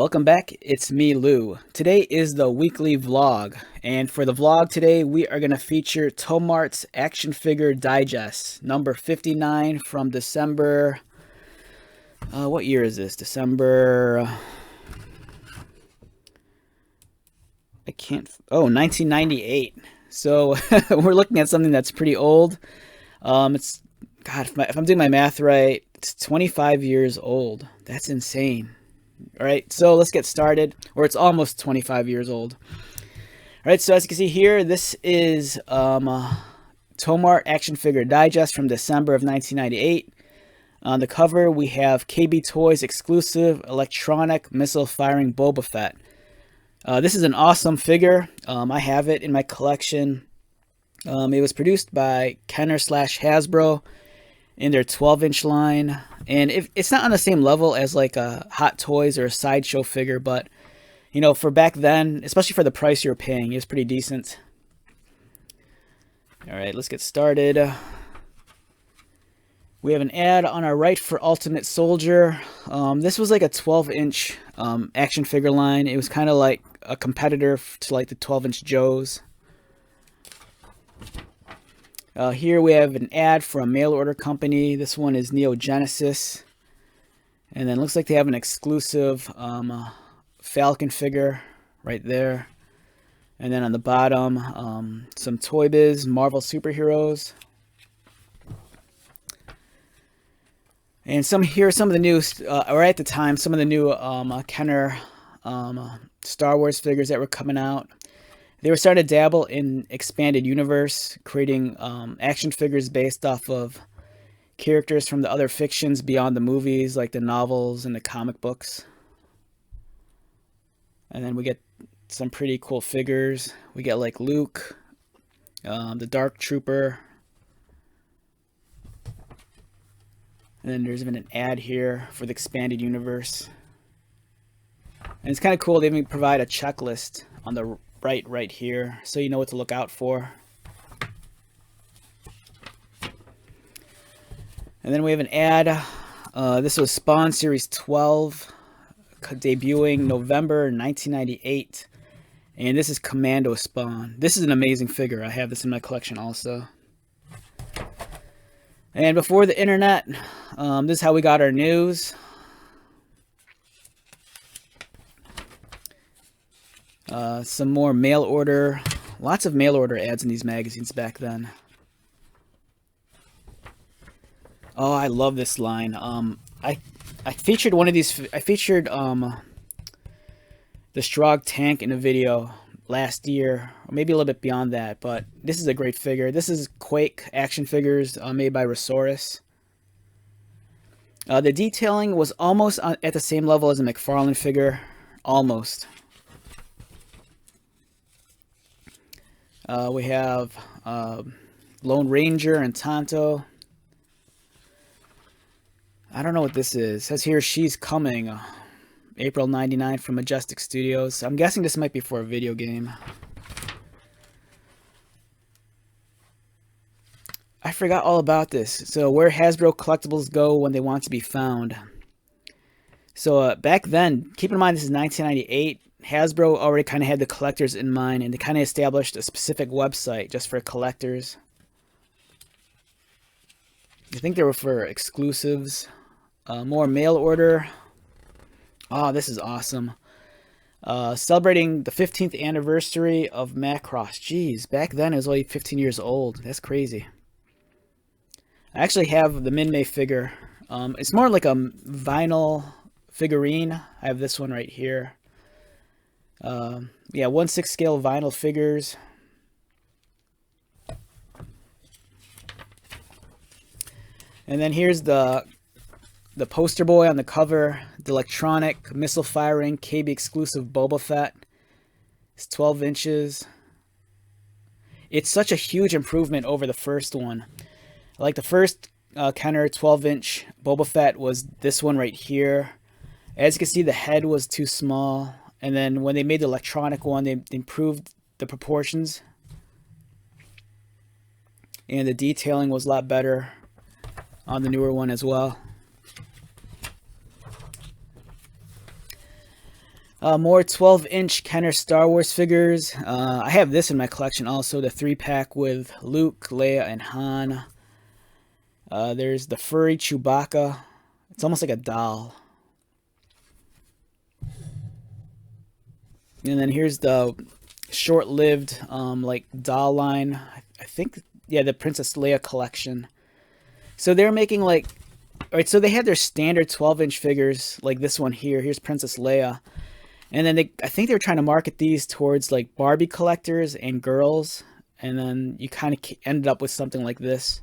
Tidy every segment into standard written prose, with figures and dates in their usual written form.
Welcome back, it's me, Lou. Today is the weekly vlog, and for the vlog today, we are going to feature Tomart's action figure digest, number 59 from December, what year is this? December, 1998. So, we're looking at something that's pretty old. God, if I'm doing my math right, it's 25 years old. That's insane. All right, so let's get started, or it's almost 25 years old. All right, so as you can see here, this is Tomart Action Figure Digest from December of 1998. On the cover, we have KB Toys exclusive electronic missile firing Boba Fett. This is an awesome figure. I have it in my collection. It was produced by Kenner/Hasbro in their 12-inch line, and it's not on the same level as like a Hot Toys or a Sideshow figure, but you know, for back then, especially for the price you're paying, it's pretty decent. All right, let's get started. We have an ad on our right for Ultimate Soldier. This was like a 12-inch action figure line. It was kind of like a competitor to like the 12-inch Joes. Here we have an ad for a mail order company. This one is Neo Genesis. And then looks like they have an exclusive Falcon figure right there. And then on the bottom, some Toy Biz Marvel superheroes. And here are some of the new, or at the time, some of the new Kenner Star Wars figures that were coming out. They were starting to dabble in expanded universe, creating action figures based off of characters from the other fictions beyond the movies, like the novels and the comic books. And then we get some pretty cool figures. We get like Luke, the Dark Trooper. And then there's even an ad here for the expanded universe. And it's kind of cool. They even provide a checklist on the right here, so you know what to look out for. And then we have an ad. This was Spawn Series 12, debuting November 1998. And this is Commando Spawn. This is an amazing figure. I have this in my collection also. And before the internet, this is how we got our news. Some more mail order. Lots of mail order ads in these magazines back then. Oh, I love this line. I featured one of these. I featured the Strogg tank in a video last year, or maybe a little bit beyond that. But this is a great figure. This is Quake action figures made by Resource. The detailing was almost at the same level as a McFarlane figure, almost. We have Lone Ranger and Tonto. I don't know what this is. It says here She's Coming, April 99 from Majestic Studios. I'm guessing this might be for a video game. I forgot all about this. So where Hasbro collectibles go when they want to be found. So back then, keep in mind this is 1998. Hasbro already kind of had the collectors in mind, and they kind of established a specific website just for collectors. I think they were for exclusives. More mail order. Oh, this is awesome. Celebrating the 15th anniversary of Macross. Jeez, back then it was only 15 years old. That's crazy. I actually have the Min-May figure. It's more like a vinyl figurine. I have this one right here. Yeah, 1/6 scale vinyl figures. And then here's the poster boy on the cover, the electronic missile firing KB exclusive Boba Fett. It's 12 inches. It's such a huge improvement over the first one. Like the first Kenner 12-inch Boba Fett was this one right here. As you can see, the head was too small. And then when they made the electronic one, they improved the proportions. And the detailing was a lot better on the newer one as well. More 12-inch Kenner Star Wars figures. I have this in my collection also, the 3-pack with Luke, Leia, and Han. There's the furry Chewbacca. It's almost like a doll. And then here's the short-lived like doll line. I think, yeah, the Princess Leia collection. So they're making like, all right, so they had their standard 12-inch figures like this one here. Here's Princess Leia. And then I think they were trying to market these towards like Barbie collectors and girls. And then you kind of ended up with something like this.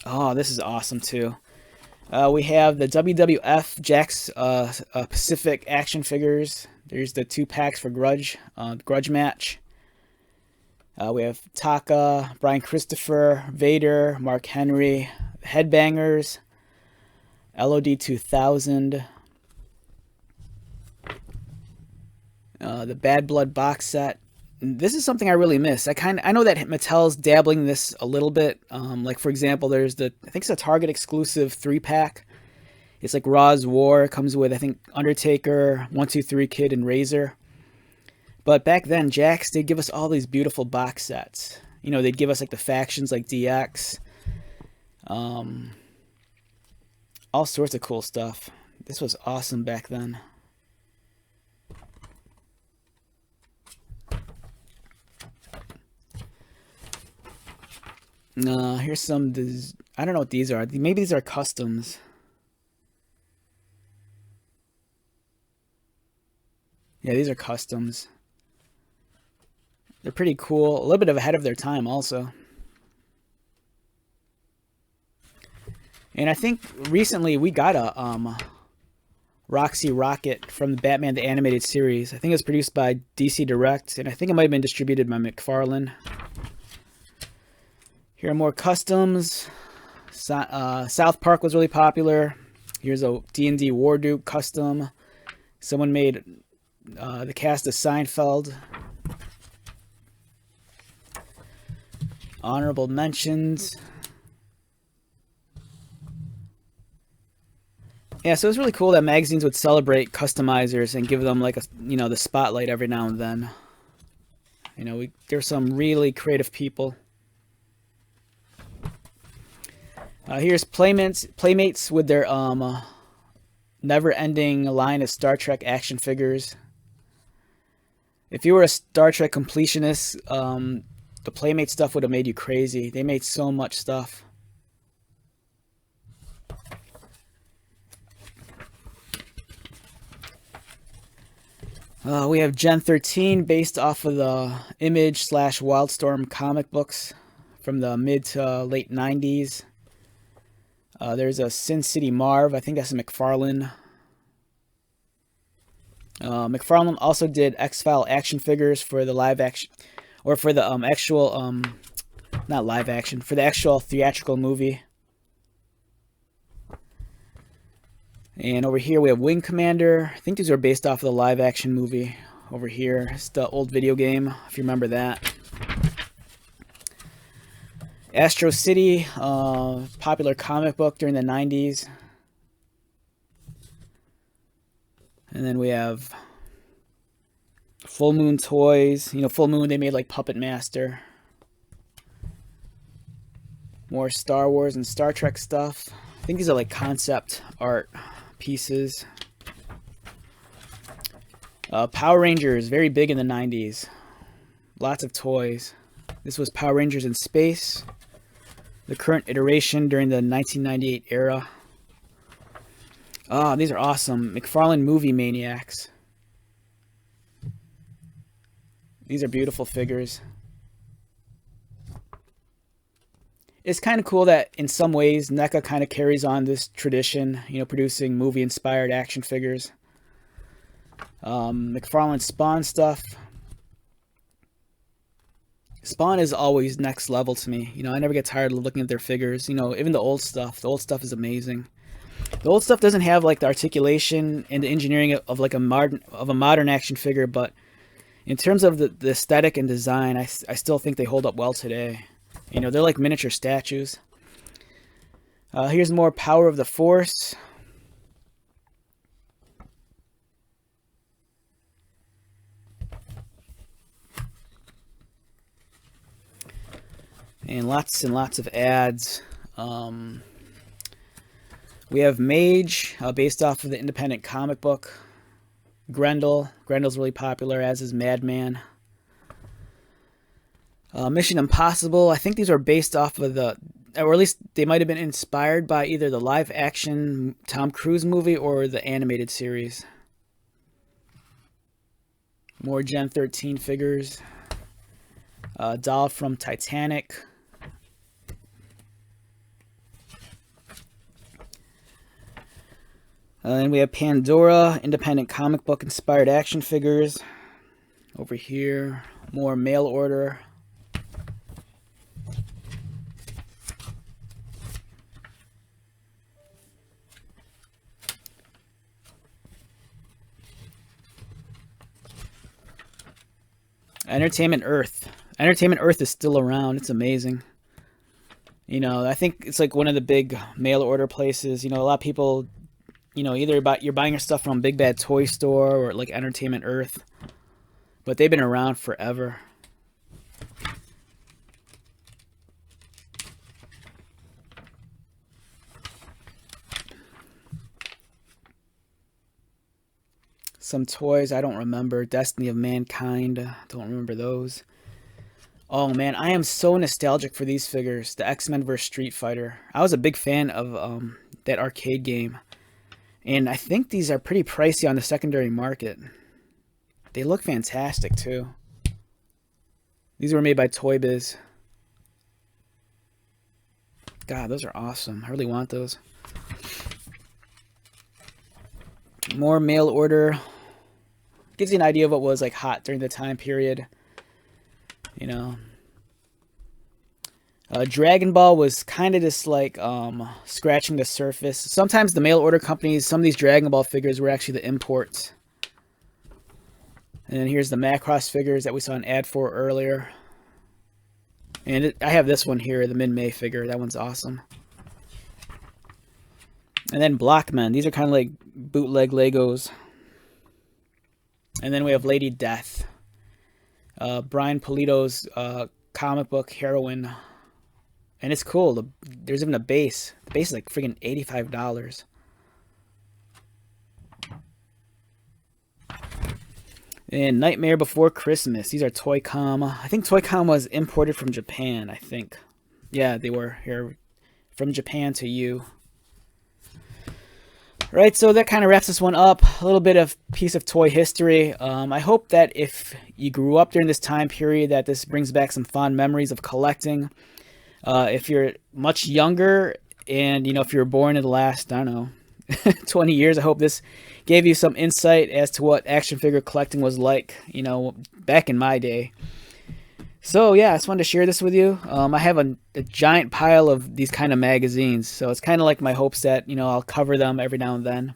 Oh, this is awesome too. We have the WWF Jakks Pacific action figures. There's the 2 packs for Grudge match. We have Taka, Brian Christopher, Vader, Mark Henry, Headbangers, LOD 2000, the Bad Blood box set. This is something I really miss. I know that Mattel's dabbling this a little bit. Like for example, there's I think it's a Target exclusive 3-pack. It's like Raw's War. It comes with I think Undertaker, 123 Kid, and Razor. But back then, Jakks, they'd give us all these beautiful box sets. You know, they'd give us like the factions like DX, all sorts of cool stuff. This was awesome back then. Here's some, I don't know what these are. Maybe these are customs. Yeah, these are customs. They're pretty cool. A little bit ahead of their time also. And I think recently we got a Roxy Rocket from the Batman the Animated Series. I think it was produced by DC Direct, and I think it might have been distributed by McFarlane. Here are more customs. South Park was really popular. Here's a D&D War Duke custom. Someone made the cast of Seinfeld. Honorable mentions. Yeah, so it's really cool that magazines would celebrate customizers and give them like the spotlight every now and then. There's some really creative people. Here's Playmates with their never-ending line of Star Trek action figures. If you were a Star Trek completionist, the Playmate stuff would have made you crazy. They made so much stuff. We have Gen 13 based off of the Image/Wildstorm comic books from the mid to late 90s. There's a Sin City Marv. I think that's a McFarlane. McFarlane also did X-File action figures for the live action, or for the actual, not live action, for the actual theatrical movie. And over here we have Wing Commander. I think these are based off of the live action movie. Over here, it's the old video game, if you remember that. Astro City, popular comic book during the 90s. And then we have Full Moon Toys. Full Moon, they made like Puppet Master. More Star Wars and Star Trek stuff. I think these are like concept art pieces. Power Rangers, very big in the 90s. Lots of toys. This was Power Rangers in Space. The current iteration during the 1998 era. Oh, these are awesome. McFarlane Movie Maniacs. These are beautiful figures. It's kind of cool that in some ways NECA kind of carries on this tradition, producing movie-inspired action figures. McFarlane Spawn stuff. Spawn is always next level to me. I never get tired of looking at their figures. Even the old stuff. The old stuff is amazing. The old stuff doesn't have like the articulation and the engineering of like a modern action figure, but in terms of the aesthetic and design, I still think they hold up well today. They're like miniature statues. Here's more Power of the Force. And lots of ads. We have Mage, based off of the independent comic book. Grendel. Grendel's really popular, as is Madman. Mission Impossible. I think these are based off of the, or at least they might have been inspired by either the live-action Tom Cruise movie or the animated series. More Gen 13 figures. Doll from Titanic. And we have Pandora, independent comic book inspired action figures. Over here, more mail order. Entertainment Earth. Entertainment Earth is still around. It's amazing. You know, I think it's like one of the big mail order places. You know, a lot of people, you know, either you're buying your stuff from Big Bad Toy Store or like Entertainment Earth. But they've been around forever. Some toys I don't remember. Destiny of Mankind. Don't remember those. Oh man, I am so nostalgic for these figures. The X-Men vs. Street Fighter. I was a big fan of that arcade game. And I think these are pretty pricey on the secondary market. They look fantastic too. These were made by Toy Biz. God, those are awesome. I really want those. More mail order. Gives you an idea of what was like hot during the time period. You know. Dragon Ball was kind of just like scratching the surface. Sometimes the mail order companies, some of these Dragon Ball figures were actually the imports. And then here's the Macross figures that we saw an ad for earlier. And I have this one here, the Min-May figure. That one's awesome. And then Blockmen. These are kind of like bootleg Legos. And then we have Lady Death. Brian Pulido's comic book heroine. And it's cool. There's even a base. The base is like freaking $85. And Nightmare Before Christmas. These are Toy-Com. I think Toy-Com was imported from Japan, I think. Yeah, they were here from Japan to you. Right, so that kind of wraps this one up. A little bit of piece of toy history. I hope that if you grew up during this time period, that this brings back some fond memories of collecting. If you're much younger and, you know, if you were born in the last, I don't know, 20 years, I hope this gave you some insight as to what action figure collecting was like, you know, back in my day. So, yeah, I just wanted to share this with you. I have a giant pile of these kind of magazines, so it's kind of like my hopes that, you know, I'll cover them every now and then.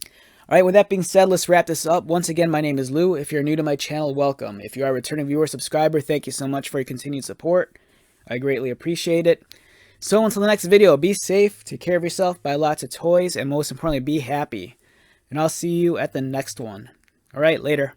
All right, with that being said, let's wrap this up. Once again, my name is Lou. If you're new to my channel, welcome. If you are a returning viewer or subscriber, thank you so much for your continued support. I greatly appreciate it. So until the next video, be safe, take care of yourself, buy lots of toys, and most importantly, be happy. And I'll see you at the next one. All right, later.